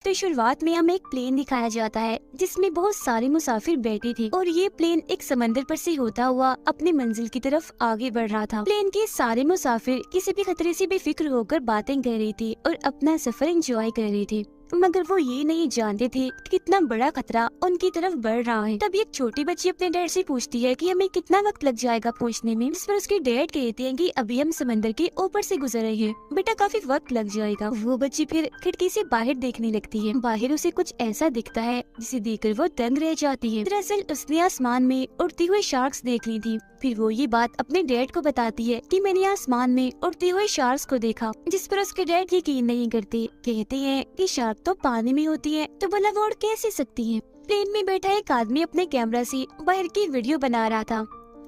तो शुरुआत में हमें एक प्लेन दिखाया जाता है जिसमें बहुत सारे मुसाफिर बैठे थे और ये प्लेन एक समंदर पर से होता हुआ अपनी मंजिल की तरफ आगे बढ़ रहा था। प्लेन के सारे मुसाफिर किसी भी खतरे से बेफिक्र होकर बातें कर रही थी और अपना सफर एंजॉय कर रही थी, मगर वो ये नहीं जानते थे कि कितना बड़ा खतरा उनकी तरफ बढ़ रहा है। तभी एक छोटी बच्ची अपने डैड से पूछती है कि हमें कितना वक्त लग जाएगा पहुंचने में। इस पर उसके डैड कहते हैं कि अभी हम समंदर के ऊपर से गुजर रहे हैं, बेटा काफी वक्त लग जाएगा। वो बच्ची फिर खिड़की से बाहर देखने लगती है। बाहर उसे कुछ ऐसा दिखता है जिसे देखकर वो दंग रह जाती है। दरअसल उसने आसमान में उड़ती हुई शार्क्स देख ली थी। फिर वो ये बात अपने डैड को बताती है कि मैंने आसमान में उड़ते हुए शार्क्स को देखा, जिस पर उसके डैड यकीन नहीं करते। कहते हैं कि शार्क तो पानी में होती है, तो भला वो उड़ कैसे सकती है। प्लेन में बैठा एक आदमी अपने कैमरा से बाहर की वीडियो बना रहा था।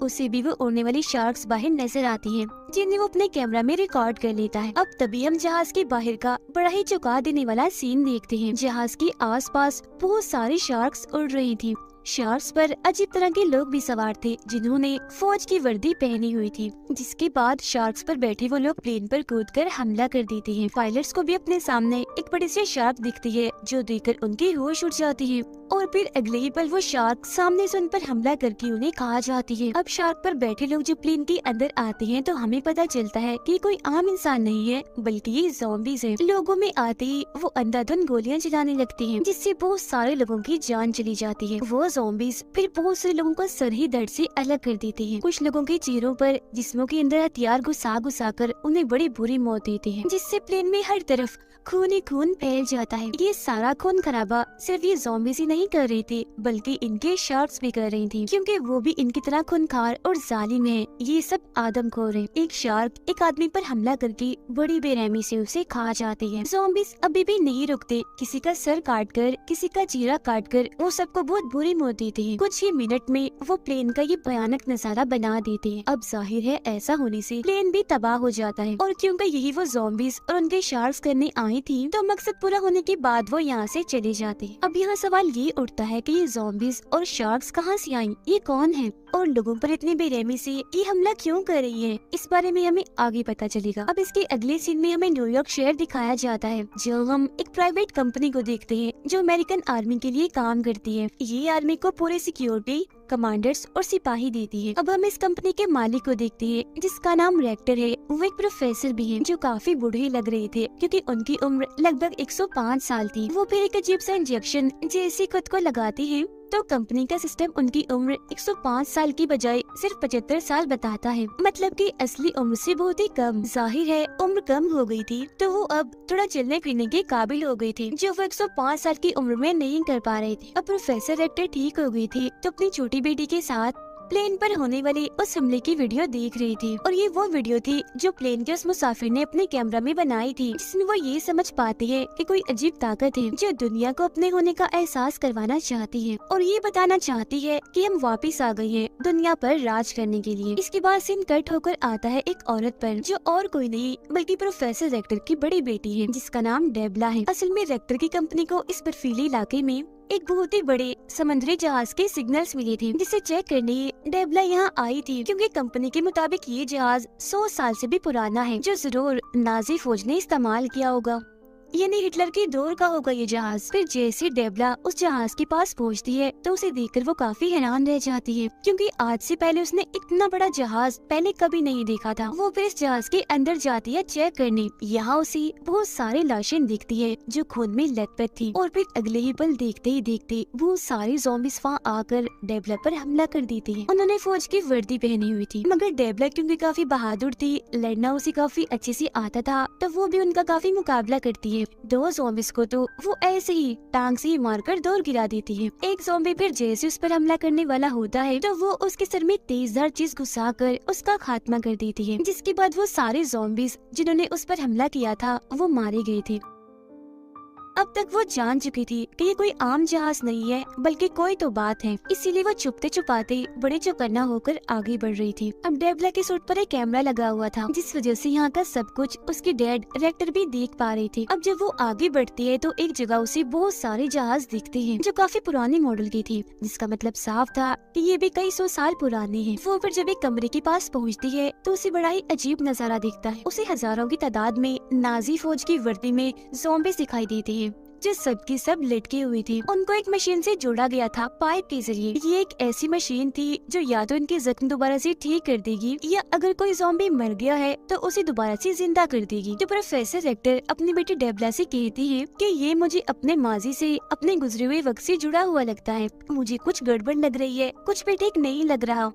उसे भी वो उड़ने वाली शार्क्स बाहर नजर आती हैं, जिन्हें वो अपने कैमरा में रिकॉर्ड कर लेता है। अब तभी हम जहाज के बाहर का बड़ा ही चौंका देने वाला सीन देखते हैं। जहाज के आसपास बहुत सारी शार्क्स उड़ रही थी। शार्क्स पर अजीब तरह के लोग भी सवार थे जिन्होंने फौज की वर्दी पहनी हुई थी। जिसके बाद शार्क्स पर बैठे वो लोग प्लेन पर कूदकर हमला कर देते हैं। पायलट्स को भी अपने सामने एक बड़ी सी शार्क दिखती है जो देखकर उनकी होश उड़ जाती है और फिर अगले ही पल वो शार्क सामने से उन पर हमला करके उन्हें खा जाती है। अब शार्क पर बैठे लोग जो प्लेन के अंदर आते हैं तो हमें पता चलता है कि कोई आम इंसान नहीं है बल्कि ये ज़ॉम्बीज़ हैं। लोगों में आते ही वो अंधाधुंध गोलियां चलाने लगती हैं, जिससे बहुत सारे लोगों की जान चली जाती है। वो ज़ॉम्बीज़ फिर बहुत से लोगों का सर ही दर्द से अलग कर देते हैं। कुछ लोगों के चेहरों पर जिस्मों के अंदर हथियार घुसा कर उन्हें बड़ी बुरी मौत देते हैं, जिससे प्लेन में हर तरफ खून ही खून फैल जाता है। ये सारा खून खराबा सिर्फ ये ज़ॉम्बीज़ ही नहीं कर रहे थे बल्कि इनके शार्क्स भी कर रही थी, क्योंकि वो भी इनकी तरह खूनखार और जालिम है। ये सब आदमखोर है। एक शार्क एक आदमी पर हमला करके बड़ी बेरहमी से उसे खा जाती है। ज़ॉम्बीज़ अभी भी नहीं रुकते, किसी का सर काट कर, किसी का चेहरा काट कर वो सबको बहुत बुरी मौत देते हैं। कुछ ही मिनट में वो प्लेन का ये भयानक नजारा बना देते हैं। अब जाहिर है ऐसा होने से प्लेन भी तबाह हो जाता है, और क्योंकि यही वो ज़ॉम्बीज़ और उनके शार्क्स करने आई थी तो मकसद पूरा होने के बाद वो यहाँ से चले जाते। अब यहाँ सवाल ये उठता है कि ये ज़ॉम्बीज़ और शार्क्स कहाँ से आई, ये कौन है और लोगों पर इतनी बेरहमी से ये हमला क्यों कर रही है, इस बारे में हमें आगे पता चलेगा। अब इसके अगले सीन में हमें न्यूयॉर्क शहर दिखाया जाता है, जो हम एक प्राइवेट कंपनी को देखते हैं जो अमेरिकन आर्मी के लिए काम करती है। ये आर्मी को पूरे सिक्योरिटी, कमांडर्स और सिपाही देती है। अब हम इस कंपनी के मालिक को देखते हैं जिसका नाम रेक्टर है। वो एक प्रोफेसर भी है जो काफी बूढ़े लग रहे थे क्योंकि उनकी उम्र लगभग 105 साल थी। वो फिर एक अजीब सा इंजेक्शन जैसे खुद को लगाते हैं तो कंपनी का सिस्टम उनकी उम्र 105 साल की बजाय सिर्फ 75 साल बताता है, मतलब कि असली उम्र से बहुत ही कम। जाहिर है उम्र कम हो गई थी तो वो अब थोड़ा चलने फिरने के काबिल हो गई थी, जो वो 105 साल की उम्र में नहीं कर पा रहे थे। अब प्रोफेसर रेक्टर ठीक हो गई थी तो अपनी छोटी बेटी के साथ प्लेन पर होने वाले उस हमले की वीडियो देख रही थी, और ये वो वीडियो थी जो प्लेन के उस मुसाफिर ने अपने कैमरा में बनाई थी, जिसमें वो ये समझ पाती है कि कोई अजीब ताकत है जो दुनिया को अपने होने का एहसास करवाना चाहती है और ये बताना चाहती है कि हम वापस आ गए हैं दुनिया पर राज करने के लिए। इसके बाद सीन कट होकर आता है एक औरत पर जो और कोई नहीं बल्कि प्रोफेसर रेक्टर की बड़ी बेटी है, जिसका नाम डेबला है। असल में रेक्टर की कंपनी को इस बर्फीले इलाके में एक बहुत ही बड़े समुद्री जहाज के सिग्नल्स मिले थे, जिसे चेक करने डेबला यहाँ आई थी, क्योंकि कंपनी के मुताबिक ये जहाज 100 साल से भी पुराना है, जो जरूर नाजी फौज ने इस्तेमाल किया होगा, यानी हिटलर के दौर का होगा ये जहाज। फिर जैसे डेबला उस जहाज के पास पहुंचती है तो उसे देखकर वो काफी हैरान रह जाती है, क्योंकि आज से पहले उसने इतना बड़ा जहाज पहले कभी नहीं देखा था। वो फिर इस जहाज के अंदर जाती है चेक करने। यहाँ उसे बहुत सारी लाशें दिखती है जो खून में लथपथ थी, और फिर अगले ही पल देखते ही देखते वो सारे ज़ॉम्बीज़ वहाँ आकर डेबला पर हमला कर देते हैं। उन्होंने फौज की वर्दी पहनी हुई थी, मगर डेबला क्योंकि काफी बहादुर थी, लड़ना उसे काफी अच्छे से आता था, तो वो भी उनका काफी मुकाबला करती है। दो ज़ॉम्बीज़ को तो वो ऐसे ही टांग से ही मारकर दूर गिरा देती है। एक ज़ॉम्बी फिर जैसे उस पर हमला करने वाला होता है तो वो उसके सर में तेजधार चीज घुसाकर उसका खात्मा कर देती है, जिसके बाद वो सारे ज़ॉम्बीज़ जिन्होंने उस पर हमला किया था वो मारे गए थे। अब तक वो जान चुकी थी कि ये कोई आम जहाज नहीं है बल्कि कोई तो बात है, इसीलिए वो छुपते छुपाते बड़े चौकन्ना होकर आगे बढ़ रही थी। अब डेबला के सूट पर एक कैमरा लगा हुआ था, जिस वजह से यहाँ का सब कुछ उसकी डैड रेक्टर भी देख पा रही थी। अब जब वो आगे बढ़ती है तो एक जगह उसे बहुत सारे जहाज दिखते हैं जो काफी पुराने मॉडल की थी, जिसका मतलब साफ था कि ये भी कई 100 साल पुराने हैं। वो फिर जब एक कमरे के पास पहुँचती है तो उसे बड़ा ही अजीब नजारा दिखता है। उसे हजारों की तादाद में नाजी फौज की वर्दी में ज़ॉम्बीज़ दिखाई देते हैं, जो सबकी सब लटकी हुई थी। उनको एक मशीन से जोड़ा गया था पाइप के जरिए। ये एक ऐसी मशीन थी जो या तो इनके जख्म दोबारा से ठीक कर देगी या अगर कोई ज़ॉम्बी मर गया है तो उसे दोबारा से जिंदा कर देगी। तो प्रोफेसर रेक्टर अपनी बेटी डेबला से कहती है कि ये मुझे अपने माजी से, अपने गुजरे हुए वक्त से जुड़ा हुआ लगता है। मुझे कुछ गड़बड़ लग रही है, कुछ भी ठीक नहीं लग रहा,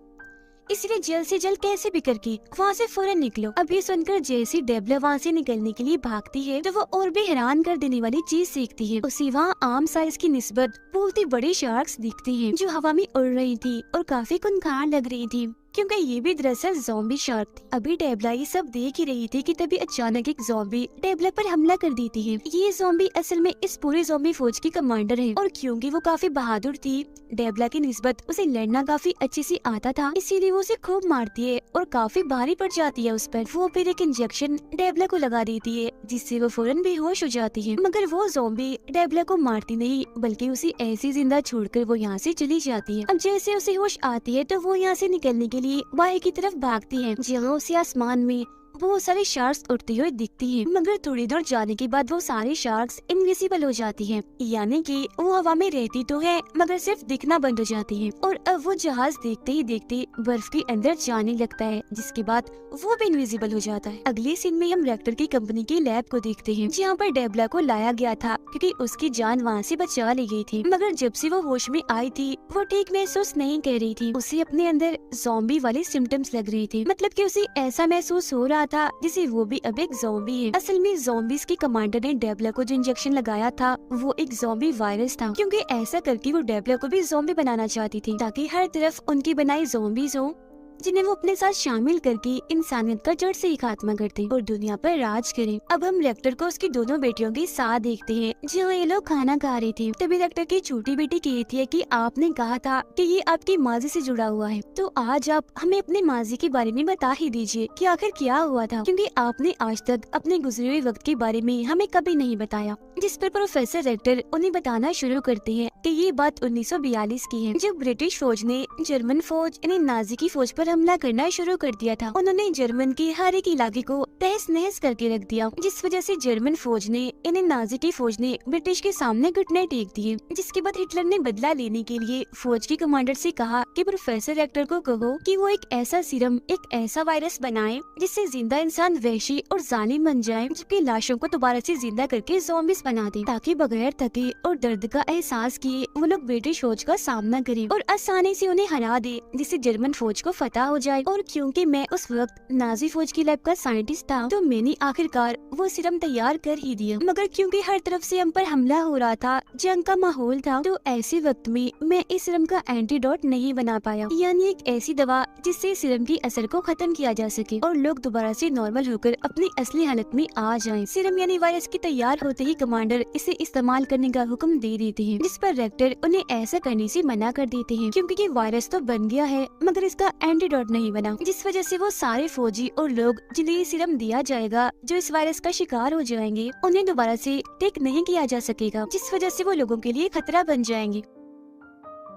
इसलिए जल्द से जल्द कैसे भी करके वहाँ से फौरन निकलो। अब ये सुनकर जैसी डेबला वहाँ से निकलने के लिए भागती है तो वो और भी हैरान कर देने वाली चीज सीखती है। उसे वहाँ आम साइज की निस्बत बहुत ही बड़ी शार्क्स दिखती हैं जो हवा में उड़ रही थी और काफी खूंखार लग रही थी, क्योंकि ये भी दरअसल ज़ॉम्बी शार्क थी। अभी डेबला ये सब देख ही रही थी कि तभी अचानक एक ज़ॉम्बी डेबला पर हमला कर देती है। ये ज़ॉम्बी असल में इस पूरे ज़ॉम्बी फौज की कमांडर है और क्योंकि वो काफी बहादुर थी, डेबला की निस्बत उसे लड़ना काफी अच्छे से आता था, इसीलिए वो उसे खूब मारती है और काफी भारी पड़ जाती है उस पर। वो फिर एक इंजेक्शन डेबला को लगा देती है जिससे वो फौरन बेहोश हो जाती है। मगर वो ज़ॉम्बी डेबला को मारती नहीं बल्कि उसे ऐसी जिंदा छोड़कर वो यहाँ से चली जाती है। अब जैसे उसे होश आती है तो वो यहाँ से निकलने के लिए बाहर की तरफ भागती है, जहाँ उसे आसमान में बहुत सारे शार्क्स उड़ते हुए दिखती हैं। मगर थोड़ी दूर जाने के बाद वो सारे शार्क्स इनविजिबल हो जाती हैं, यानी कि वो हवा में रहती तो है मगर सिर्फ दिखना बंद हो जाती है। और अब वो जहाज देखते ही देखते बर्फ के अंदर जाने लगता है, जिसके बाद वो भी इनविजिबल हो जाता है। अगले सीन में हम रेक्टर की कंपनी की लैब को देखते हैं, जहाँ पर डेबला को लाया गया था क्योंकि उसकी जान वहाँ से बचा ली गई थी। मगर जब से वो होश में आई थी वो ठीक महसूस नहीं कर रही थी। उसे अपने अंदर ज़ॉम्बी वाले सिम्टम्स लग रही थी, मतलब कि उसे ऐसा महसूस हो रहा था जिसे वो भी अब एक ज़ॉम्बी है। असल में ज़ॉम्बीज़ के कमांडर ने डेबला को जो इंजेक्शन लगाया था वो एक ज़ॉम्बी वायरस था, क्योंकि ऐसा करके वो डेबला को भी ज़ॉम्बी बनाना चाहती थी ताकि हर तरफ उनकी बनाई ज़ॉम्बीज़ हो जिन्हें वो अपने साथ शामिल करके इंसानियत का जड़ से ही खात्मा करते और दुनिया पर राज करें। अब हम रेक्टर को उसकी दोनों बेटियों के साथ देखते हैं, जहाँ ये लोग खाना खा रही थी। तभी रेक्टर की छोटी बेटी कहती है कि आपने कहा था कि ये आपकी माजी से जुड़ा हुआ है, तो आज आप हमें अपने माजी के बारे में बता ही दीजिए कि आखिर क्या हुआ था, क्योंकि आपने आज तक अपने गुजरे हुए वक्त के बारे में हमें कभी नहीं बताया। जिस पर प्रोफेसर रेक्टर उन्हें बताना शुरू करते हैं कि ये बात 1942 की है, जब ब्रिटिश फौज ने जर्मन फौज यानी नाजी की फौज पर हमला करना शुरू कर दिया था। उन्होंने जर्मन के हर एक इलाके को तहस नहस करके रख दिया, जिस वजह से जर्मन फौज ने यानी नाजी की फौज ने ब्रिटिश के सामने घुटने टेक दिए। जिसके बाद हिटलर ने बदला लेने के लिए फौज के कमांडर से कहा कि प्रोफेसर रेक्टर को कहो कि वो एक ऐसा सीरम, एक ऐसा वायरस बनाए जिससे जिंदा इंसान वहशी और जालिम बन जाए, जबकि लाशों को दोबारा से जिंदा करके ज़ॉम्बीज़ बना दे, ताकि बगैर थके और दर्द का एहसास किए वो लोग ब्रिटिश फौज का सामना करें और आसानी से उन्हें हरा दे, जिससे जर्मन फौज को फतह हो जाए। और क्योंकि मैं उस वक्त नाजी फौज की लैब का साइंटिस्ट था तो मैंने आखिरकार वो सीरम तैयार कर ही दिया। मगर क्योंकि हर तरफ से हम पर हमला हो रहा था, जंग का माहौल था, तो ऐसे वक्त में मैं इस सीरम का एंटीडोट नहीं बना पाया, यानी एक ऐसी दवा जिससे सीरम की असर को खत्म किया जा सके और लोग दोबारा से नॉर्मल होकर अपनी असली हालत में आ जाएं। सीरम यानी वायरस की तैयार होते ही कमांडर इसे इस्तेमाल करने का हुक्म दे देते हैं, जिस पर रेक्टर उन्हें ऐसा करने से मना कर देते हैं, क्योंकि ये वायरस तो बन गया है मगर इसका एंटीडोट नहीं बना, जिस वजह से वो सारे फौजी और लोग जिन्हें ये सीरम दिया जाएगा जो इस वायरस का शिकार हो जाएंगे, उन्हें दोबारा से टेक नहीं किया जा सकेगा, जिस वजह से वो लोगों के लिए खतरा बन जाएंगे।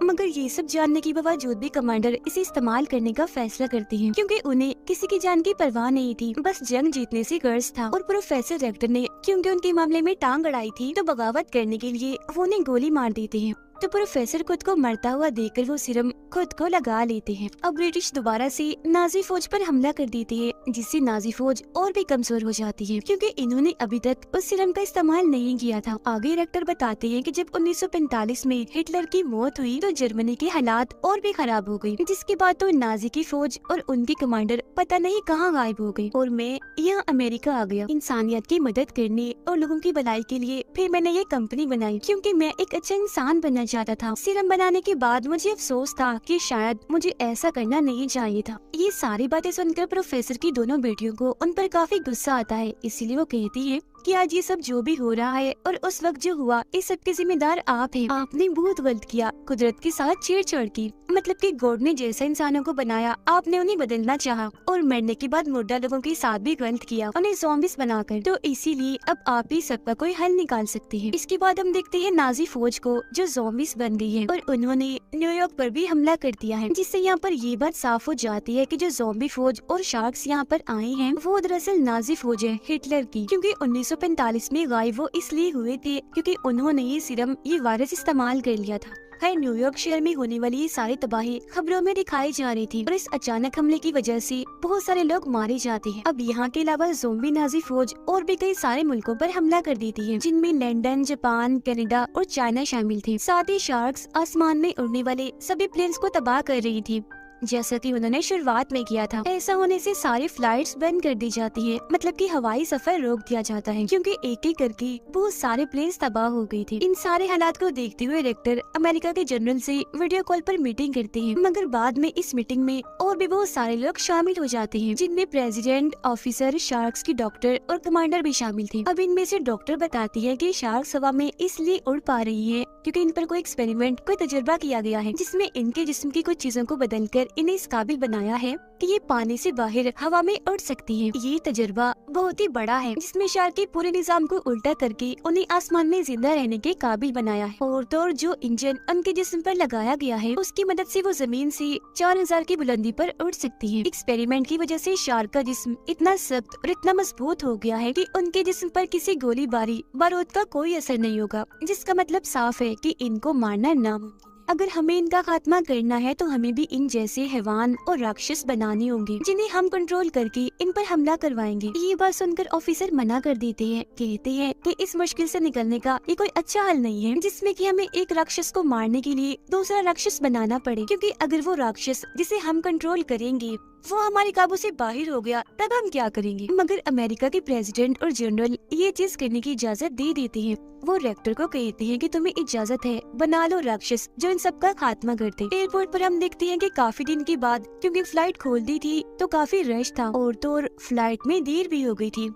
मगर ये सब जानने के बावजूद भी कमांडर इसे इस्तेमाल करने का फैसला करती हैं, क्योंकि उन्हें किसी की जान की परवाह नहीं थी, बस जंग जीतने से गर्ज था। और प्रोफेसर रेक्टर ने क्योंकि उनके मामले में टांग अड़ाई थी तो बगावत करने के लिए वो उन्हें गोली मार देते हैं। तो प्रोफेसर खुद को मरता हुआ देखकर वो सीरम खुद को लगा लेते हैं। अब ब्रिटिश दोबारा से नाजी फौज पर हमला कर देती है, जिससे नाजी फौज और भी कमजोर हो जाती है, क्योंकि इन्होंने अभी तक उस सीरम का इस्तेमाल नहीं किया था। आगे रेक्टर बताते हैं कि जब 1945 में हिटलर की मौत हुई तो जर्मनी के हालात और भी खराब हो गयी, जिसके बाद तो नाजी की फौज और उनके कमांडर पता नहीं कहाँ गायब हो गए और मैं यहाँ अमेरिका आ गया इंसानियत की मदद करने और लोगों की भलाई के लिए। फिर मैंने ये कंपनी बनाई क्योंकि मैं एक अच्छा इंसान बनना चाहता था। सीरम बनाने के बाद मुझे अफसोस था कि शायद मुझे ऐसा करना नहीं चाहिए था। ये सारी बातें सुनकर प्रोफेसर की दोनों बेटियों को उन पर काफी गुस्सा आता है, इसीलिए वो कहती है कि आज ये सब जो भी हो रहा है और उस वक्त जो हुआ, इस सब के जिम्मेदार आप हैं। आपने बहुत गलत किया, कुदरत के साथ छेड़छाड़ की, मतलब कि गॉड ने जैसा इंसानों को बनाया आपने उन्हें बदलना चाहा और मरने के बाद मुर्दा लोगों के साथ भी गलत किया, उन्हें ज़ॉम्बीज़ बनाकर। तो इसीलिए अब आप ही सबका कोई हल निकाल सकते हैं। इसके बाद हम देखते हैं नाजी फौज को जो ज़ॉम्बीज़ बन गई है और उन्होंने न्यूयॉर्क पर भी हमला कर दिया है, जिससे यहाँ पर ये बात साफ हो जाती है कि जो ज़ॉम्बी फौज और शार्क्स यहाँ पर आए हैं वो दरअसल नाजी फौज है हिटलर की, क्योंकि 1945 में गायब वो इसलिए हुए थे क्योंकि उन्होंने ये वायरस इस्तेमाल कर लिया था। है न्यूयॉर्क शहर में होने वाली ये सारी तबाही खबरों में दिखाई जा रही थी और इस अचानक हमले की वजह से बहुत सारे लोग मारे जाते हैं। अब यहाँ के अलावा ज़ोंबी नाजी फौज और भी कई सारे मुल्कों पर हमला कर देती है, जिनमें लंदन, जापान, कनाडा और चाइना शामिल थे। साथ ही शार्क्स आसमान में उड़ने वाले सभी प्लेन्स को तबाह कर रही थी, जैसा कि उन्होंने शुरुआत में किया था। ऐसा होने से सारी फ्लाइट्स बंद कर दी जाती है, मतलब कि हवाई सफर रोक दिया जाता है, क्योंकि एक एक करके बहुत सारे प्लेन्स तबाह हो गई थी। इन सारे हालात को देखते हुए डायरेक्टर अमेरिका के जनरल से वीडियो कॉल पर मीटिंग करते हैं, मगर बाद में इस मीटिंग में और भी बहुत सारे लोग शामिल हो जाते हैं, जिनमें प्रेसिडेंट, ऑफिसर, शार्क्स की डॉक्टर और कमांडर भी शामिल थे। अब इनमें से डॉक्टर बताती है कि शार्क्स हवा में इसलिए उड़ पा रही है क्योंकि इन पर कोई एक्सपेरिमेंट, कोई तजुर्बा किया गया है, जिसमें इनके जिस्म की कुछ चीजों को बदलकर इन्हें इस काबिल बनाया है कि ये पानी से बाहर हवा में उड़ सकती है। ये तजुर्बा बहुत ही बड़ा है, जिसमें शार्क के पूरे निजाम को उल्टा करके उन्हें आसमान में जिंदा रहने के काबिल बनाया है। और तो और जो इंजन उनके जिस्म पर लगाया गया है, उसकी मदद से वो जमीन से 4000 की बुलंदी पर उड़ सकती है। एक्सपेरिमेंट की वजह से शार्क का जिस्म इतना सख्त और इतना मजबूत हो गया है कि उनके जिस्म पर किसी गोलीबारी, बारूद का कोई असर नहीं होगा, जिसका मतलब साफ है कि इनको मारना नामुमकिन है। अगर हमें इनका खात्मा करना है तो हमें भी इन जैसे हैवान और राक्षस बनाने होंगे, जिन्हें हम कंट्रोल करके इन पर हमला करवाएंगे। ये बात सुनकर ऑफिसर मना कर देते हैं, कहते हैं कि इस मुश्किल से निकलने का ये कोई अच्छा हल नहीं है, जिसमें कि हमें एक राक्षस को मारने के लिए दूसरा राक्षस बनाना पड़े, क्योंकि अगर वो राक्षस जिसे हम कंट्रोल करेंगे वो हमारे काबू से बाहर हो गया, तब हम क्या करेंगे। मगर अमेरिका के प्रेसिडेंट और जनरल ये चीज करने की इजाजत दे देते हैं। वो रेक्टर को कहते हैं कि तुम्हें इजाजत है, बना लो राक्षस जो इन सब का खात्मा करते। एयरपोर्ट पर हम देखते हैं कि काफी दिन के बाद, क्योंकि फ्लाइट खोल दी थी तो काफी रश था और तो और फ्लाइट में देर भी हो गई थी,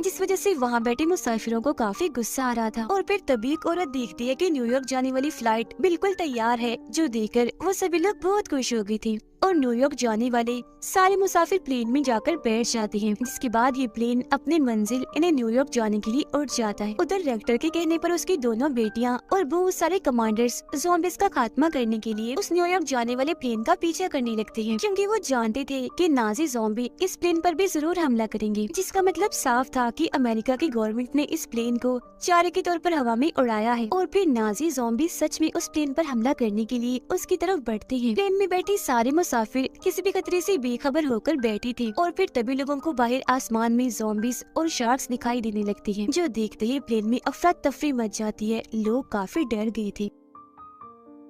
जिस वजह से वहाँ बैठे मुसाफिरों को काफी गुस्सा आ रहा था। और फिर तभी एक औरत देखती है कि न्यूयॉर्क जाने वाली फ्लाइट बिल्कुल तैयार है, जो देखकर वो सभी लोग बहुत खुश हो गई थी और न्यूयॉर्क जाने वाले सारे मुसाफिर प्लेन में जाकर बैठ जाते हैं, जिसके बाद ये प्लेन अपने मंजिल इन्हें न्यूयॉर्क जाने के लिए उड़ जाता है। उधर रेक्टर के कहने पर उसकी दोनों बेटियां और बहुत सारे कमांडर्स ज़ॉम्बीज़ का खात्मा करने के लिए उस न्यूयॉर्क जाने वाले प्लेन का पीछा करने लगते हैं, क्योंकि वो जानते थे कि नाजी ज़ॉम्बी इस प्लेन पर भी जरूर हमला करेंगे, जिसका मतलब साफ था कि अमेरिका की गवर्नमेंट ने इस प्लेन को चारे के तौर पर हवा में उड़ाया है। और फिर नाजी ज़ॉम्बी सच में उस प्लेन पर हमला करने के लिए उसकी तरफ बढ़ते हैं। प्लेन में बैठी सारे मुसाफिर किसी भी खतरे से बेखबर होकर बैठी थी और फिर तभी लोगों को बाहर आसमान में ज़ॉम्बीज़ और शार्क्स दिखाई देने लगती हैं, जो देखते ही प्लेन में अफरा तफरी मच जाती है। लोग काफी डर गए थे।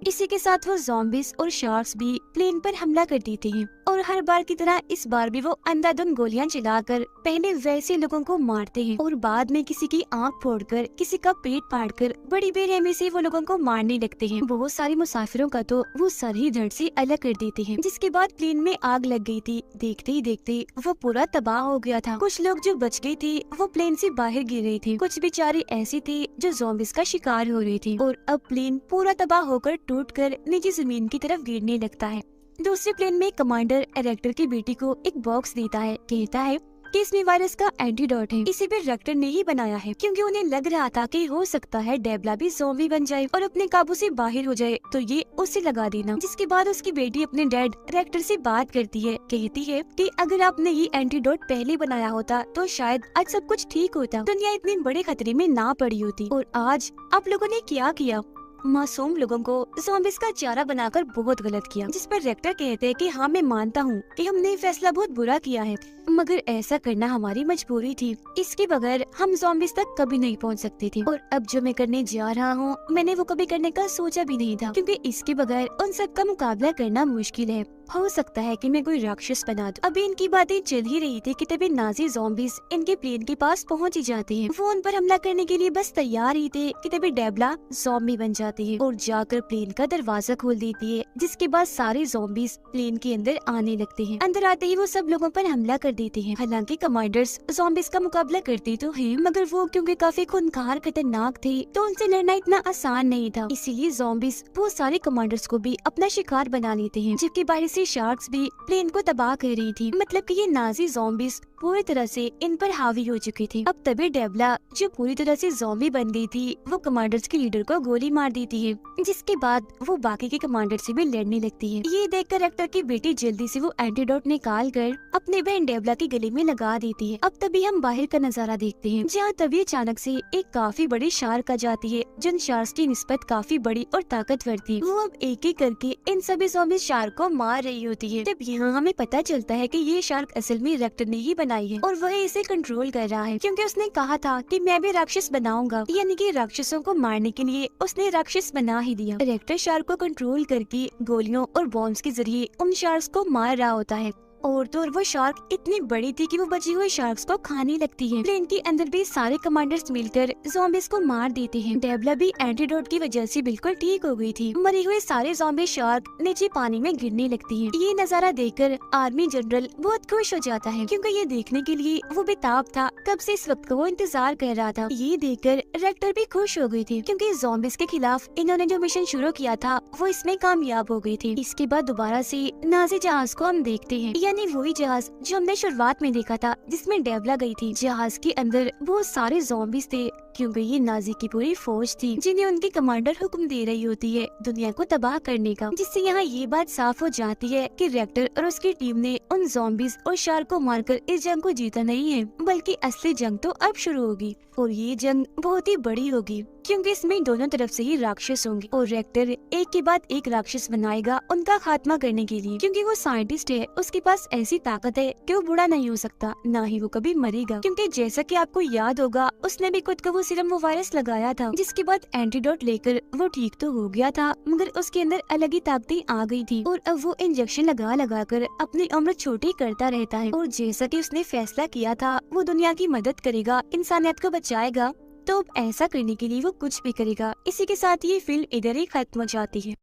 इसी के साथ वो ज़ॉम्बीज़ और शार्क्स भी प्लेन पर हमला कर देते हैं और हर बार की तरह इस बार भी वो अंधाधुंध गोलियां चलाकर पहले वैसे लोगों को मारते हैं और बाद में किसी की आंख फोड़कर, किसी का पेट फाड़कर बड़ी बेरहमी से वो लोगों को मारने लगते हैं। बहुत सारे मुसाफिरों का तो वो सर ही धड़ से अलग कर देते हैं, जिसके बाद प्लेन में आग लग गई थी। देखते ही देखते वो पूरा तबाह हो गया था। कुछ लोग जो बच गए थे वो प्लेन से बाहर गिर रहे थे, कुछ बेचारे ऐसे थे जो ज़ॉम्बीज़ का शिकार हो रहे थे और अब प्लेन पूरा तबाह होकर टूटकर नीचे जमीन की तरफ गिरने लगता है। दूसरे प्लेन में कमांडर रेक्टर की बेटी को एक बॉक्स देता है, कहता है कि इसमें वायरस का एंटीडोट है, इसे भी रेक्टर ने ही बनाया है, क्योंकि उन्हें लग रहा था कि हो सकता है डेबला भी ज़ॉम्बी बन जाए और अपने काबू से बाहर हो जाए, तो ये उसे लगा देना। जिसके बाद उसकी बेटी अपने डैड रेक्टर से बात करती है, कहती है कि अगर आपने ये एंटीडोट पहले बनाया होता तो शायद आज सब कुछ ठीक होता, दुनिया इतने बड़े खतरे में ना पड़ी होती। और आज आप लोगों ने क्या किया, मासूम लोगों को ज़ॉम्बीज़ का चारा बनाकर बहुत गलत किया। जिस पर रेक्टर कहते हैं कि हाँ, मैं मानता हूँ कि हमने फैसला बहुत बुरा किया है, मगर ऐसा करना हमारी मजबूरी थी। इसके बगैर हम ज़ॉम्बीज़ तक कभी नहीं पहुँच सकते थे और अब जो मैं करने जा रहा हूँ मैंने वो कभी करने का सोचा भी नहीं था, क्योंकि इसके बगैर उन सब का मुकाबला करना मुश्किल है। हो सकता है कि मैं कोई राक्षस बना दूं। अभी इनकी बातें चल ही रही थी कि तभी नाजी ज़ॉम्बीज़ इनके प्लेन के पास पहुंच ही जाते हैं। वो उन पर हमला करने के लिए बस तैयार ही थे कि तभी डेबला ज़ॉम्बी बन जाती है और जाकर प्लेन का दरवाजा खोल देती है, जिसके बाद सारे ज़ॉम्बीज़ प्लेन के अंदर आने लगते हैं। अंदर आते ही वो सब लोगों पर हमला कर देते हैं। हालांकि कमांडर्स ज़ॉम्बीज़ का मुकाबला करते तो हैं, मगर वो क्योंकि काफी खूंखार खतरनाक थे तो उनसे लड़ना इतना आसान नहीं था। इसीलिए ज़ॉम्बीज़ बहुत सारे कमांडर्स को भी अपना शिकार बना लेते हैं, जबकि बाहर से शार्क्स भी प्लेन को तबाह कर रही थी। मतलब कि ये नाजी ज़ॉम्बीज़ पूरी तरह से इन पर हावी हो चुके थे। अब तभी डेवला, जो पूरी तरह से ज़ॉम्बी बन गई थी, वो कमांडर्स के लीडर को गोली मार देती है, जिसके बाद वो बाकी के कमांडर से भी लड़ने लगती है। ये देखकर रेक्टर की बेटी जल्दी से वो एंटीडोट निकाल कर अपने बहन डेवला के गले में लगा देती है। अब तभी हम बाहर का नजारा देखते हैं, जहाँ तभी अचानक से एक काफी बड़ी शार्क आ जाती है, जो शार्क की निस्बत काफी बड़ी और ताकतवर थी। वो अब एक एक करके इन सभी ज़ॉम्बी शार्क को मार रही होती है। तब यहाँ हमें पता चलता है कि ये शार्क असल में रेक्टर ने ही बनाई है और वह इसे कंट्रोल कर रहा है, क्योंकि उसने कहा था कि मैं भी राक्षस बनाऊंगा, यानी कि राक्षसों को मारने के लिए उसने राक्षस बना ही दिया। रेक्टर शार्क को कंट्रोल करके गोलियों और बॉम्ब्स के जरिए उन शार्क्स को मार रहा होता है। और तो और वो शार्क इतनी बड़ी थी कि वो बची हुई शार्क्स को खाने लगती है। प्लेन के अंदर भी सारे कमांडर्स मिलकर ज़ॉम्बीज को मार देते हैं। डेवला भी एंटीडोट की वजह से बिल्कुल ठीक हो गई थी। मरी हुए सारे ज़ॉम्बी शार्क नीचे पानी में गिरने लगती हैं। ये नजारा देखकर आर्मी जनरल बहुत खुश हो जाता है, क्योंकि ये देखने के लिए वो बेताब था, कब से इस वक्त का वो इंतजार कर रहा था। ये देखकर रेक्टर भी खुश हो गई थी, क्योंकि ज़ॉम्बीज के खिलाफ इन्होंने जो मिशन शुरू किया था वो इसमें कामयाब हो गई थी। इसके बाद दोबारा से नाज़ी जहाज को हम देखते हैं, यानी वही जहाज जो हमने शुरुआत में देखा था, जिसमें डेवला गई थी। जहाज के अंदर बहुत सारे ज़ॉम्बीज थे, क्योंकि ये नाजी की पूरी फौज थी, जिन्हें उनकी कमांडर हुक्म दे रही होती है दुनिया को तबाह करने का। जिससे यहाँ ये बात साफ हो जाती है कि रेक्टर और उसकी टीम ने उन ज़ॉम्बीज और शार्क को मारकर इस जंग को जीता नहीं है, बल्कि असली जंग तो अब शुरू होगी। और ये जंग बहुत ही बड़ी होगी, क्योंकि इसमें दोनों तरफ से ही राक्षस होंगे और रेक्टर एक के बाद एक राक्षस बनाएगा उनका खात्मा करने के लिए। क्योंकि वो साइंटिस्ट है, उसके पास ऐसी ताकत है कि वो बुरा नहीं हो सकता, ना ही वो कभी मरेगा। क्योंकि जैसा कि आपको याद होगा, उसने भी खुद को वो सिर्फ वो वायरस लगाया था, जिसके बाद एंटीडोट लेकर वो ठीक तो हो गया था, मगर उसके अंदर अलग ही ताकतें आ गई थी और अब वो इंजेक्शन लगा लगा कर अपनी उम्र छोटी करता रहता है। और जैसा कि उसने फैसला किया था वो दुनिया की मदद करेगा, इंसानियत को बचाएगा, तो अब ऐसा करने के लिए वो कुछ भी करेगा। इसी के साथ ये फिल्म इधर ही खत्म हो जाती है।